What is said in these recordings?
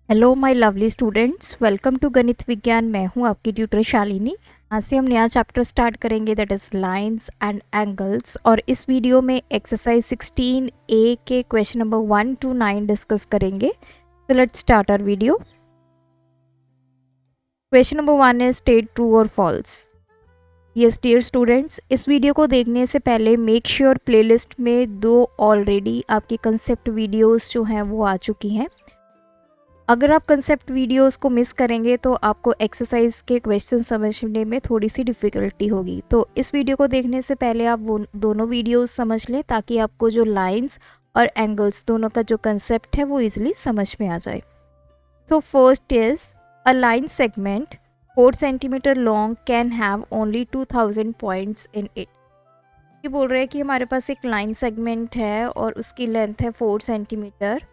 Hello my lovely students, welcome to Ganit Vigyan. मैं हूं आपकी ट्यूटर शालिनी। आज से हम नया चैप्टर स्टार्ट करेंगे, that is lines and angles. और इस वीडियो में एक्सरसाइज 16 ए के क्वेश्चन नंबर 1 to 9 डिस्कस करेंगे। तो let's start our video. Question number 1 is state true और फॉल्स। यस डियर स्टूडेंट्स, इस वीडियो को देखने से पहले मेक श्योर प्लेलिस्ट में 2 ऑलरेडी आपकी कंसेप्ट वीडियोस जो हैं वो आ चुकी हैं। अगर आप कंसेप्ट वीडियोस को मिस करेंगे तो आपको एक्सरसाइज के क्वेश्चन समझने में थोड़ी सी डिफ़िकल्टी होगी। तो इस वीडियो को देखने से पहले आप वो दोनों वीडियोस समझ लें, ताकि आपको जो लाइंस और एंगल्स दोनों का जो कंसेप्ट है वो इजीली समझ में आ जाए। So first is a line segment 4 centimetre long can have only 2000 points in it. ये बोल रहे हैं कि हमारे पास एक लाइन सेगमेंट है और उसकी लेंथ है 4 सेंटीमीटर,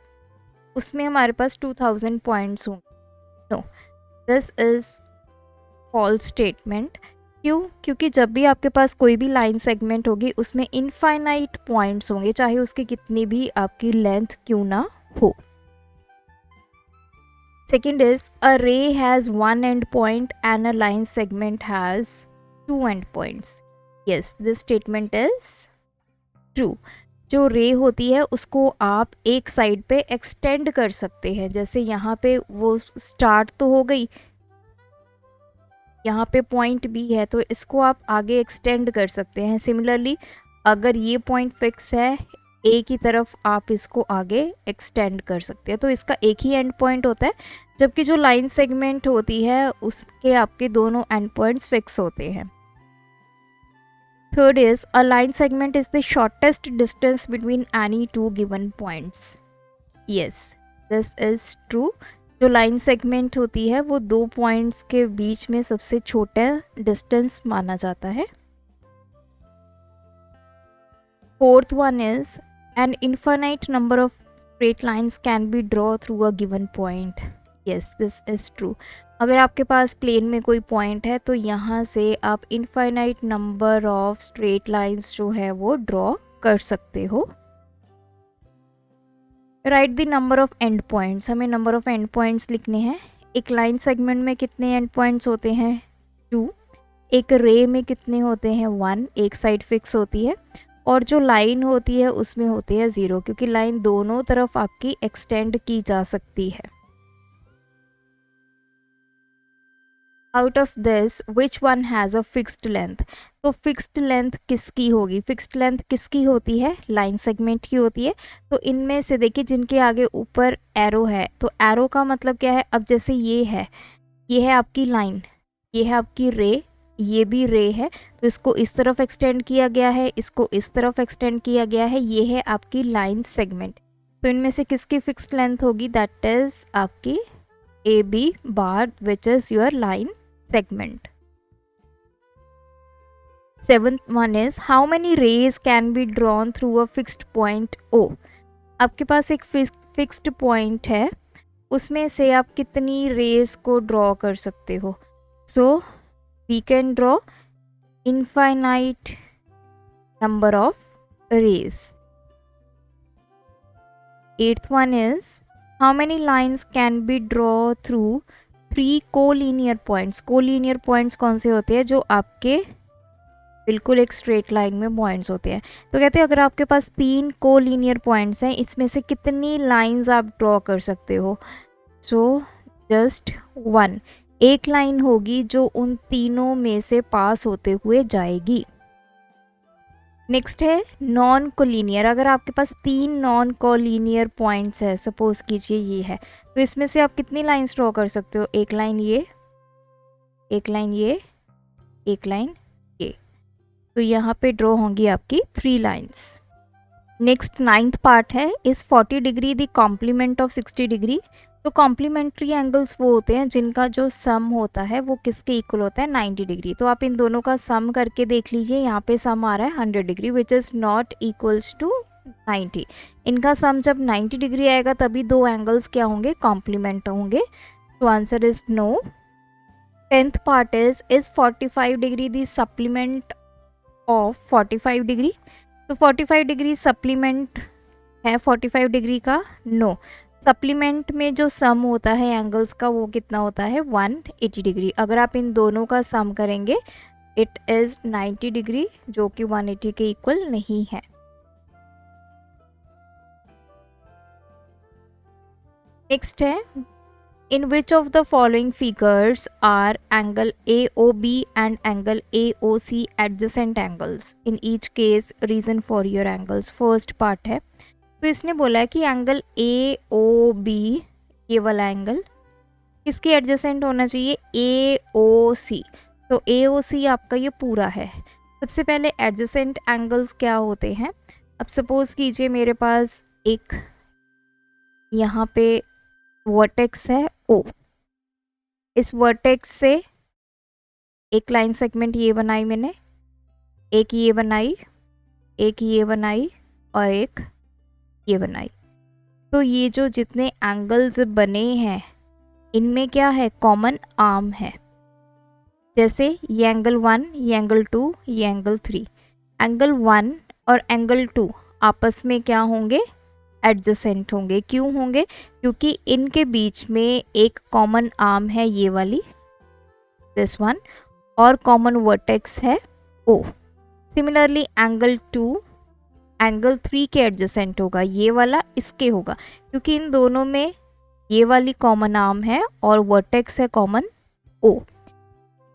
उसमें हमारे पास 2000 पॉइंट्स होंगे। No, this is false statement. क्यों? क्योंकि जब भी आपके पास कोई भी लाइन सेगमेंट होगी उसमें इनफाइनाइट पॉइंट्स होंगे, चाहे उसकी कितनी भी आपकी लेंथ क्यों ना हो। सेकेंड इज अ रे has 1 and point and a line segment has 2 and points. Yes, this statement is true. जो रे होती है उसको आप एक साइड पे एक्सटेंड कर सकते हैं। जैसे यहाँ पे वो स्टार्ट तो हो गई, यहाँ पे पॉइंट बी है, तो इसको आप आगे एक्सटेंड कर सकते हैं। सिमिलरली अगर ये पॉइंट फिक्स है, ए की तरफ आप इसको आगे एक्सटेंड कर सकते हैं। तो इसका एक ही एंड पॉइंट होता है, जबकि जो लाइन सेगमेंट होती है उसके आपके दोनों एंड पॉइंट्स फिक्स होते हैं। Third is a line segment is the shortest distance between any two given points. Yes, this is true. जो लाइन सेगमेंट होती है वो 2 पॉइंट्स के बीच में सबसे छोटा डिस्टेंस माना जाता है। Fourth one is an infinite number of straight lines can be drawn through a given point. Yes, this is true. अगर आपके पास प्लेन में कोई पॉइंट है तो यहाँ से आप infinite number of straight lines जो है वो ड्रॉ कर सकते हो। Right the number of and points. हमें नंबर ऑफ एंड पॉइंट्स लिखने हैं। एक लाइन सेगमेंट में कितने एंड पॉइंट्स होते हैं? 2। एक रे में कितने होते हैं? 1। एक साइड फिक्स होती है, और जो लाइन होती है उसमें होती है 0, क्योंकि लाइन दोनों तरफ आपकी एक्सटेंड की जा सकती है। Out of this which one has a fixed length. तो फिक्स्ड लेंथ किसकी होगी? फिक्स्ड लेंथ किसकी होती है? लाइन सेगमेंट की होती है। तो इनमें से देखिए, जिनके आगे ऊपर एरो है, तो एरो का मतलब क्या है? अब जैसे ये है आपकी लाइन, ये है आपकी रे, ये भी रे है, तो इसको इस तरफ एक्सटेंड किया गया है, इसको इस तरफ एक्सटेंड किया गया है, ये है आपकी लाइन सेगमेंट। तो इनमें से किसकी फिक्स्ड लेंथ होगी? दैट इज आपकी A B bar, which is your line segment. Seventh one is how many rays can be drawn through a fixed point O. आपके पास एक फिक्स्ड पॉइंट है, उसमें से आप कितनी रेज को ड्रॉ कर सकते हो? So we can draw infinite number of rays. Eighth one is how many lines can be drawn through 3 collinear points. Collinear points कौन से होते हैं? जो आपके बिल्कुल एक स्ट्रेट लाइन में पॉइंट्स होते हैं। तो कहते हैं अगर आपके पास 3 कोलिनियर पॉइंट्स हैं, इसमें से कितनी लाइंस आप ड्रॉ कर सकते हो? So just 1। एक लाइन होगी जो उन तीनों में से पास होते हुए जाएगी। नेक्स्ट है नॉन कोलिनियर। अगर आपके पास 3 नॉन कोलिनियर पॉइंट्स है, सपोज कीजिए ये है, तो इसमें से आप कितनी लाइंस ड्रॉ कर सकते हो? एक लाइन ये, एक लाइन ये, एक लाइन ये। तो यहाँ पे ड्रॉ होंगी आपकी 3 लाइंस। नेक्स्ट 9th पार्ट है, is 40 degree the complement of 60 degree. तो कॉम्प्लीमेंट्री एंगल्स वो होते हैं जिनका जो सम होता है वो किसके इक्वल होता है? 90 डिग्री। तो आप इन दोनों का सम करके देख लीजिए, यहाँ पे सम आ रहा है 100 degree, which is not equals to 90। इनका सम जब 90 डिग्री आएगा तभी 2 एंगल्स क्या होंगे? कॉम्प्लीमेंट होंगे। तो answer is no. 10th part is 45 degree the supplement of 45 degree. तो 45 डिग्री सप्लीमेंट है 45 डिग्री का? नो। सप्लीमेंट में जो सम होता है एंगल्स का वो कितना होता है 180 डिग्री। अगर आप इन दोनों का सम करेंगे इट इज़ 90 डिग्री जो कि 180 के इक्वल नहीं है। नेक्स्ट है in which of the following figures are angle AOB and angle AOC adjacent angles in each case reason for your angles. First part है तो इसने बोला है कि एंगल AOB ये वाला एंगल किसके एडजेसेंट होना चाहिए AOC। तो AOC आपका ये पूरा है। सबसे पहले एडजेसेंट एंगल्स क्या होते हैं। अब सपोज कीजिए मेरे पास एक यहाँ पे वर्टेक्स है O, इस वर्टेक्स से एक लाइन सेगमेंट ये बनाई मैंने, एक ये बनाई, एक ये बनाई और एक ये बनाई। तो ये जो जितने एंगल्स बने हैं इनमें क्या है कॉमन आर्म है। जैसे ये एंगल 1, ये एंगल 2, ये एंगल 3। एंगल 1 और एंगल 2 आपस में क्या होंगे एडजेसेंट होंगे। क्यों होंगे क्योंकि इनके बीच में एक कॉमन आर्म है ये वाली दिस वन और कॉमन वर्टेक्स है O। सिमिलरली एंगल 2 एंगल 3 के एडजेसेंट होगा, ये वाला इसके होगा क्योंकि इन दोनों में ये वाली कॉमन आर्म है और वर्टेक्स है कॉमन O।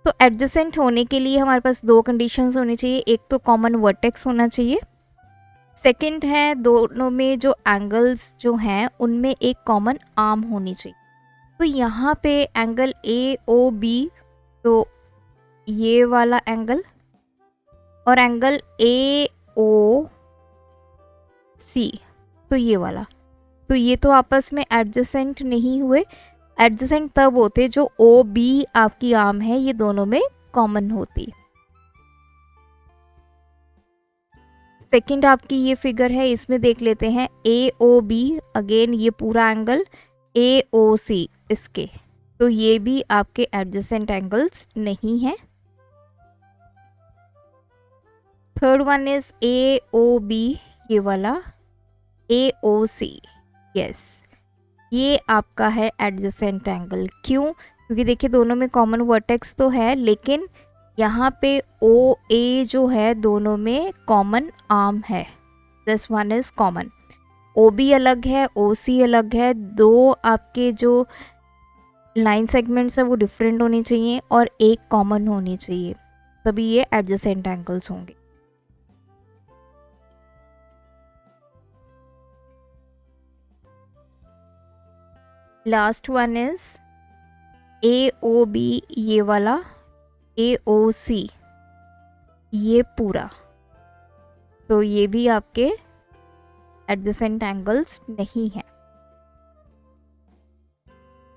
तो एडजेसेंट होने के लिए हमारे पास दो कंडीशंस होनी चाहिए, एक तो कॉमन वर्टेक्स होना चाहिए, सेकंड है दोनों में जो एंगल्स जो हैं उनमें एक कॉमन आर्म होनी चाहिए। तो यहाँ पे एंगल AOB तो ये वाला एंगल और एंगल AOC तो ये वाला, तो ये तो आपस में एडजेसेंट नहीं हुए। एडजेसेंट तब होते जो OB आपकी आर्म है ये दोनों में कॉमन होती। सेकंड आपकी ये फिगर है इसमें देख लेते हैं AOB अगेन ये पूरा एंगल AOC इसके, तो ये भी आपके एडजेसेंट एंगल्स नहीं है। थर्ड वन इज AOB ये वाला AOC यस ये आपका है एडजेसेंट एंगल। क्यों क्योंकि देखिए दोनों में कॉमन वर्टेक्स तो है लेकिन यहाँ पे OA जो है दोनों में कॉमन आर्म है, this one is common. OB अलग है OC अलग है, दो आपके जो लाइन सेगमेंट्स है वो डिफरेंट होनी चाहिए और एक कॉमन होनी चाहिए, तभी ये एडजेसेंट एंगल्स होंगे। लास्ट वन इज AOB ये वाला AOC ये पूरा, तो ये भी आपके एडजेसेंट एंगल्स नहीं है।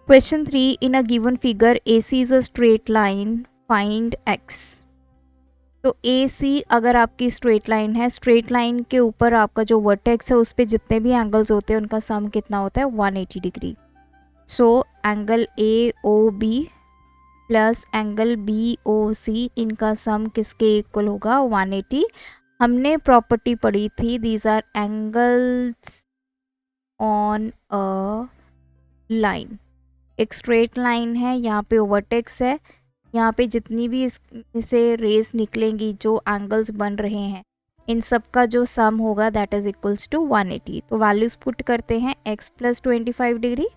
Question 3 in a given figure AC is a straight line find X। तो AC अगर आपकी स्ट्रेट लाइन है, स्ट्रेट लाइन के ऊपर आपका जो वर्टेक्स है उस पर जितने भी एंगल्स होते हैं उनका सम कितना होता है 180 degree. So angle AOB plus angle BOC इनका सम किसके इक्वल होगा 180। हमने प्रॉपर्टी पढ़ी थी these are angles on a line. एक स्ट्रेट लाइन है, यहाँ पे वर्टेक्स है, यहाँ पे जितनी भी इसे रेस निकलेंगी जो एंगल्स बन रहे हैं इन सब का जो सम होगा दैट इज इक्वल्स टू 180। तो वैल्यूज पुट करते हैं x plus 25 degree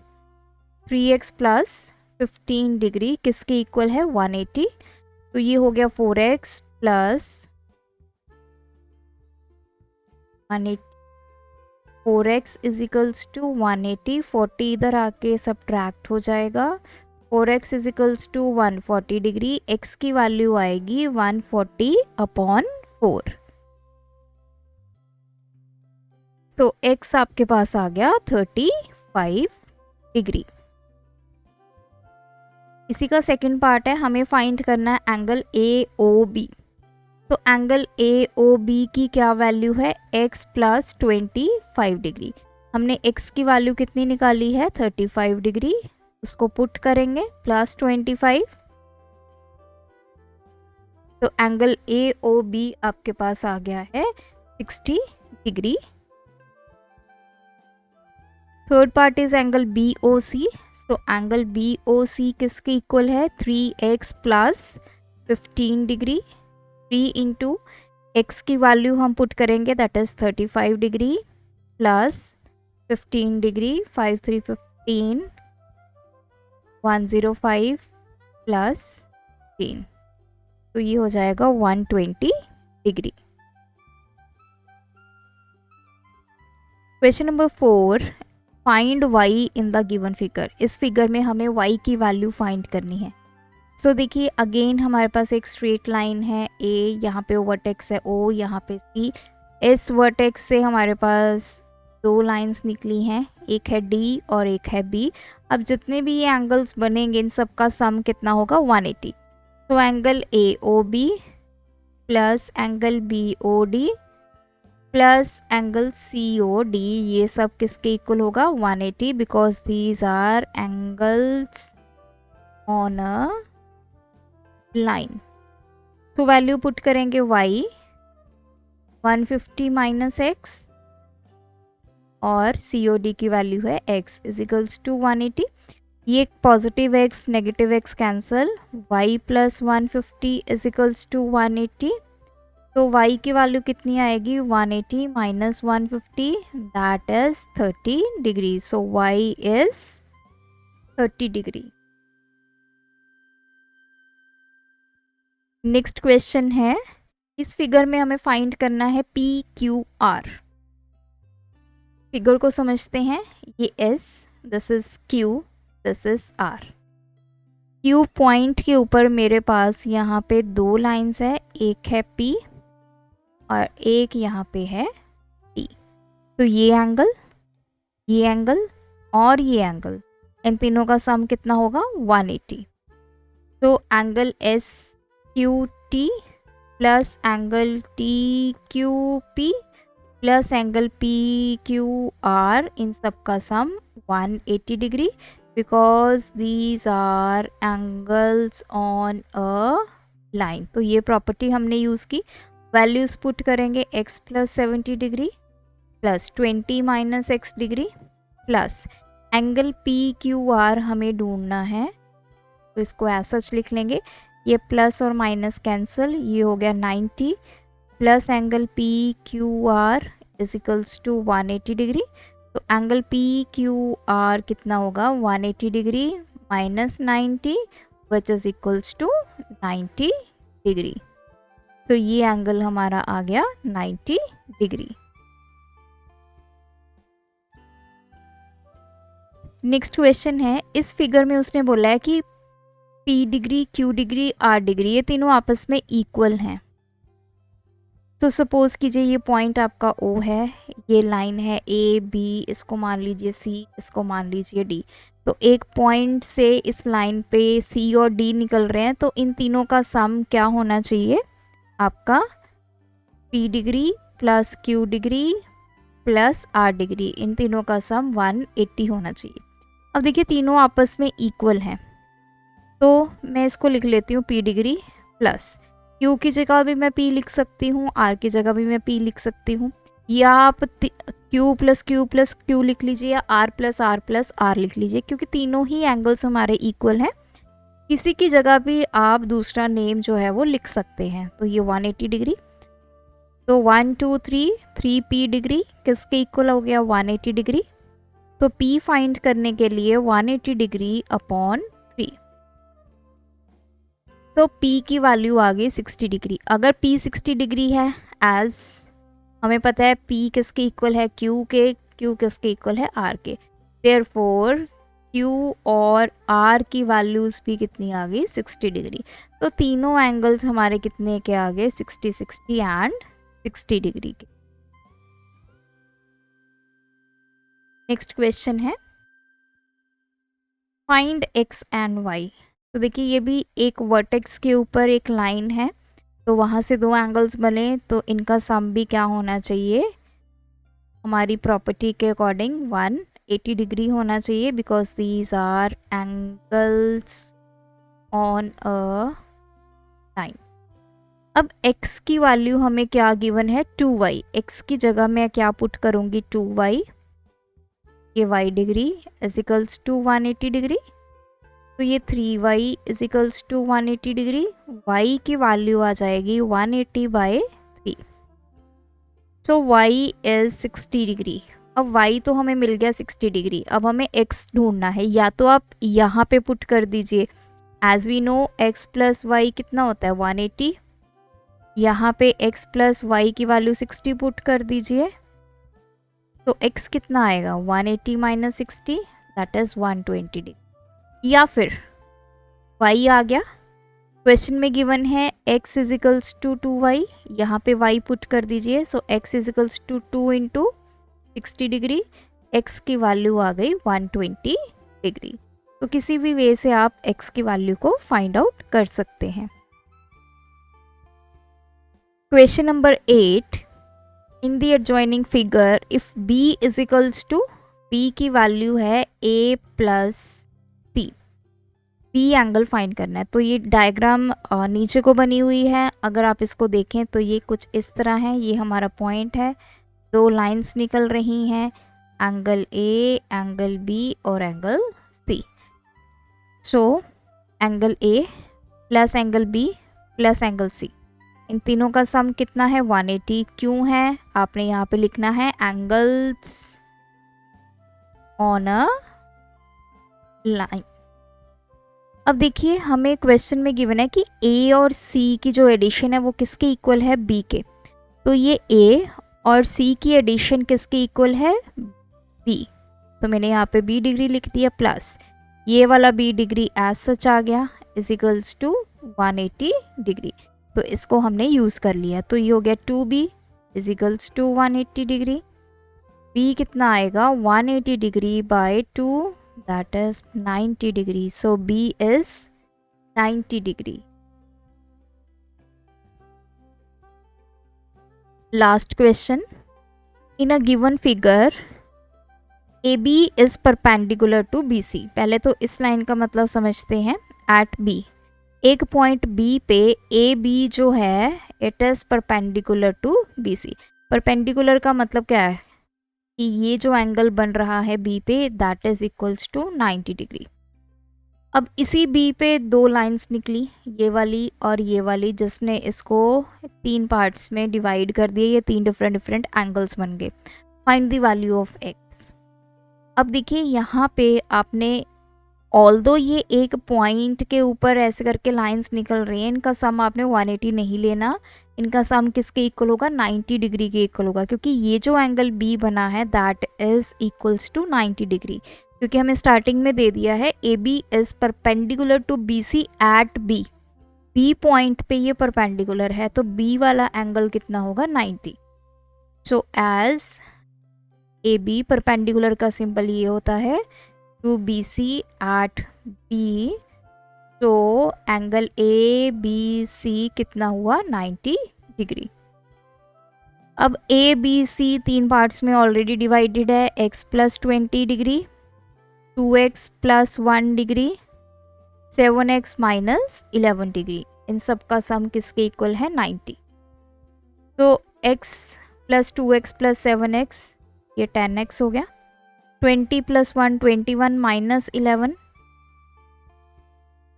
3x plus 15 degree किसके इक्वल है 180। तो ये हो गया 4x plus 180 4x is equals to 180। 40 इधर आके सब्ट्रैक्ट हो जाएगा, 4x is equals to 140 degree, x की वैल्यू आएगी 140/4। सो x आपके पास आ गया 35 डिग्री। इसी का सेकंड पार्ट है, हमें फाइंड करना है एंगल AOB। तो एंगल AOB की क्या वैल्यू है x प्लस 25 डिग्री। हमने x की वैल्यू कितनी निकाली है 35 डिग्री, उसको पुट करेंगे प्लस 25। तो एंगल AOB आपके पास आ गया है 60 degree. Third part is angle BOC। So angle BOC किसके इक्वल है? 3x plus 15 degree. 3 into x की वैल्यू हम पुट करेंगे, that is 35 degree plus 15 degree, 5 3 15, 105 plus 10, तो ये हो जाएगा 120 degree. Question number 4, find y in the given figure. इस फिगर में हमें y की वैल्यू फाइंड करनी है। सो देखिए अगेन हमारे पास एक स्ट्रेट लाइन है A, यहाँ पे वर्टेक्स है O, यहाँ पे C। इस वर्टेक्स से हमारे पास दो लाइंस निकली हैं, एक है D और एक है B। अब जितने भी ये एंगल्स बनेंगे इन सब का सम कितना होगा? 180। तो angle AOB plus angle BOD plus angle COD, ये सब किसके इक्वल होगा? 180, because these are angles on a line. तो वैल्यू पुट करेंगे y 150 माइनस x और COD की वैल्यू है x इज इक्वल्स टू 180। ये positive x negative x cancel, y plus 150 is equals to 180। तो y की वैल्यू कितनी आएगी? 180 minus 150, that is 30 degree. So y is 30 degree. Next question है, इस फिगर में हमें फाइंड करना है PQR। फिगर को समझते हैं, ये S, this is Q, this is R। Q point के ऊपर मेरे पास यहाँ पे दो लाइंस है, एक है P और एक यहाँ पे है T। तो ये एंगल और ये एंगल, इन तीनों का सम कितना होगा? 180। तो angle SQT plus angle TQP plus angle PQR, इन सब का sum 180 degree, because these are angles on a line. तो ये प्रॉपर्टी हमने यूज़ की। वैल्यूज पुट करेंगे, x plus 70 degree plus 20 minus x degree plus angle PQR हमें ढूंढना है, तो इसको ऐसा लिख लेंगे, ये प्लस और माइनस कैंसिल, ये हो गया 90 plus angle PQR is equals to 180 degree. तो एंगल PQR कितना होगा? 180 degree minus 90 which is equals to 90 degree. तो ये एंगल हमारा आ गया 90 डिग्री। नेक्स्ट क्वेश्चन है, इस फिगर में उसने बोला है कि P degree, Q degree, R degree, ये तीनों आपस में इक्वल हैं। तो सपोज कीजिए ये पॉइंट आपका O है, ये लाइन है A B, इसको मान लीजिए C, इसको मान लीजिए D। तो एक पॉइंट से इस लाइन पे C और D निकल रहे हैं, तो इन तीनों का सम क्या होना चाहिए? आपका P degree plus Q degree plus R degree, इन तीनों का सम 180 होना चाहिए। अब देखिए तीनों आपस में इक्वल हैं, तो मैं इसको लिख लेती हूँ P डिग्री प्लस Q की जगह भी मैं P लिख सकती हूँ, R की जगह भी मैं P लिख सकती हूँ, या आप Q प्लस Q लिख लीजिए या R प्लस R लिख लीजिए, क्योंकि तीनों ही एंगल्स हमारे इक्वल हैं। किसी की जगह भी आप दूसरा नेम जो है वो लिख सकते हैं। तो ये 180 डिग्री, तो 1 2 3 3P डिग्री किसके इक्वल हो गया? 180 डिग्री। तो P फाइंड करने के लिए 180 डिग्री अपॉन 3, तो P की वैल्यू आ गई 60 डिग्री। अगर P 60 डिग्री है, एज हमें पता है P किसके इक्वल है? Q के, Q किसके इक्वल है? R के। देयरफॉर Q और R की वैल्यूज भी कितनी आ गई? 60 डिग्री। तो तीनों एंगल्स हमारे कितने के आ गए? 60 60 एंड 60 डिग्री के। नेक्स्ट क्वेश्चन है, फाइंड x एंड y। तो देखिए ये भी एक वर्टेक्स के ऊपर एक लाइन है, तो वहाँ से दो एंगल्स बने, तो इनका सम भी क्या होना चाहिए? हमारी प्रॉपर्टी के अकॉर्डिंग 180 डिग्री होना चाहिए, because these are angles on a line. अब x की वैल्यू हमें क्या गिवन है? 2y। x की जगह मैं क्या पुट करूँगी? 2y ये y degree is equals to 180 degree, तो ये 3y is equals to 180 degree, y की वैल्यू आ जाएगी 180/3। So y is 60 degree. अब y तो हमें मिल गया 60 डिग्री, अब हमें x ढूंढना है। या तो आप यहाँ पे पुट कर दीजिए, as we know x plus Y कितना होता है 180, यहाँ पे x प्लस वाई की वैल्यू 60 पुट कर दीजिए, तो x कितना आएगा 180 माइनस 60 दैट इज 120 डिग्री। या फिर y आ गया, क्वेश्चन में गिवन है x is equals to 2y, यहाँ पे y पुट कर दीजिए, so x is equals to 2 into 60 degree, x की वैल्यू आ गई 120 डिग्री। तो किसी भी वे से आप x की वैल्यू को फाइंड आउट कर सकते हैं। Question number 8, in the adjoining figure if b is equals to, b की वैल्यू है a plus c, b angle find करना है। तो ये डायग्राम नीचे को बनी हुई है, अगर आप इसको देखें तो ये कुछ इस तरह है, ये हमारा पॉइंट है, दो लाइंस निकल रही हैं, एंगल A, एंगल B और angle C। So angle A plus angle B plus angle C, इन तीनों का सम कितना है 180। क्यों है, आपने यहाँ पे लिखना है एंगल्स ऑन अ लाइन। अब देखिए हमें क्वेश्चन में गिवन है कि A और C की जो एडिशन है वो किसके इक्वल है B के, तो ये A और C की एडिशन किसके इक्वल है B, तो मैंने यहाँ पे B डिग्री लिख दिया, प्लस ये वाला B डिग्री एज सच आ गया इज इक्वल्स टू 180 डिग्री, तो इसको हमने यूज़ कर लिया, तो ये हो गया 2B is equals to 180 degree. B कितना आएगा 180 degree by 2 that is 90 degree, so B is 90 degree. Last question, in a given figure AB is perpendicular to BC। पहले तो इस लाइन का मतलब समझते हैं। एट B, एक पॉइंट B पे AB जो है it is perpendicular to BC। Perpendicular का मतलब क्या है कि ये जो एंगल बन रहा है B पे that is equals to 90 degree. अब इसी B पे दो लाइंस निकली, ये वाली और ये वाली, जिसने इसको 3 पार्ट्स में डिवाइड कर दिए, ये 3 डिफरेंट एंगल्स बन गए। Find the value of x। अब देखिए यहाँ पे आपने, ऑल्दो ये एक पॉइंट के ऊपर ऐसे करके लाइंस निकल रही हैं, इनका सम आपने 180 नहीं लेना, इनका सम किसके इक्वल होगा 90 डिग्री के इक्वल होगा, क्योंकि ये जो एंगल B बना है that is equals to 90 degree, क्योंकि हमें स्टार्टिंग में दे दिया है AB is perpendicular to BC at B point पे ये परपेंडिकुलर है, तो B वाला एंगल कितना होगा 90। सो एज AB परपेंडिकुलर का सिंबल ये होता है टू BC एट B, तो एंगल ABC कितना हुआ 90 डिग्री। अब ABC 3 पार्ट्स में ऑलरेडी डिवाइडेड है, x plus 20 degree, 2x plus 1 degree, 7x minus 11 degree, इन सब का सम किसके इक्वल है 90। तो x plus 2x plus 7x ये 10x हो गया, 20 plus 1 21 minus 11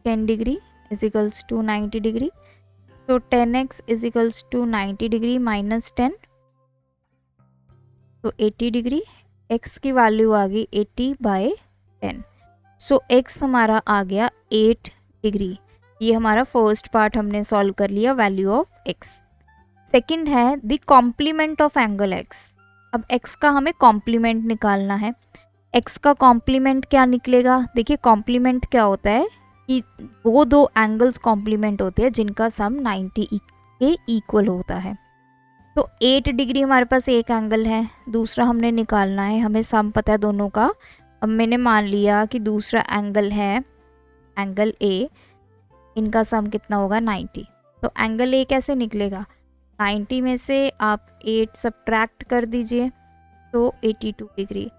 10 degree is equals to 90 degree, तो 10x is equals to 90 degree minus 10, तो 80 डिग्री, x की वैल्यू आ गई 80/10, सो x हमारा आ गया 8 डिग्री। ये हमारा फर्स्ट पार्ट हमने सॉल्व कर लिया, वैल्यू ऑफ x। सेकंड है the complement of angle x। अब x का हमें कॉम्प्लीमेंट निकालना है। x का कॉम्प्लीमेंट क्या निकलेगा, देखिए कॉम्प्लीमेंट क्या होता है कि वो दो एंगल्स कॉम्प्लीमेंट होते हैं जिनका सम 90 के इक्वल होता है। तो 8 डिग्री हमारे पास एक एंगल है, दूसरा हमने निकालना है, हमें सम पता है दोनों का। अब मैंने मान लिया कि दूसरा एंगल है एंगल A, इनका सम कितना होगा 90, तो एंगल A कैसे निकलेगा, 90 में से आप 8 सब्ट्रैक्ट कर दीजिए तो 82 डिग्री।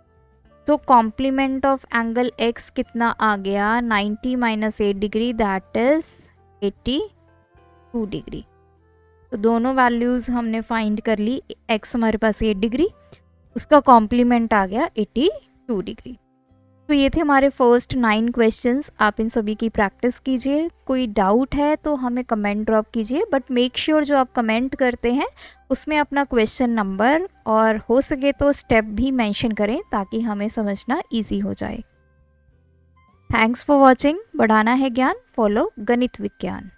तो कॉम्प्लीमेंट ऑफ एंगल x कितना आ गया 90 minus 8 degree that is 82 degree. तो दोनों वैल्यूज़ हमने फाइंड कर ली, x हमारे पास 8 डिग्री, उसका कॉम्प्लीमेंट आ गया 82 2 डिग्री। तो ये थे हमारे फर्स्ट 9 क्वेश्चंस। आप इन सभी की प्रैक्टिस कीजिए। कोई डाउट है तो हमें कमेंट ड्रॉप कीजिए, बट मेक श्योर जो आप कमेंट करते हैं उसमें अपना क्वेश्चन नंबर और हो सके तो स्टेप भी मेंशन करें ताकि हमें समझना ईजी हो जाए। Thanks for watching. बढ़ाना है ज्ञान, फॉलो गणित विज्ञान।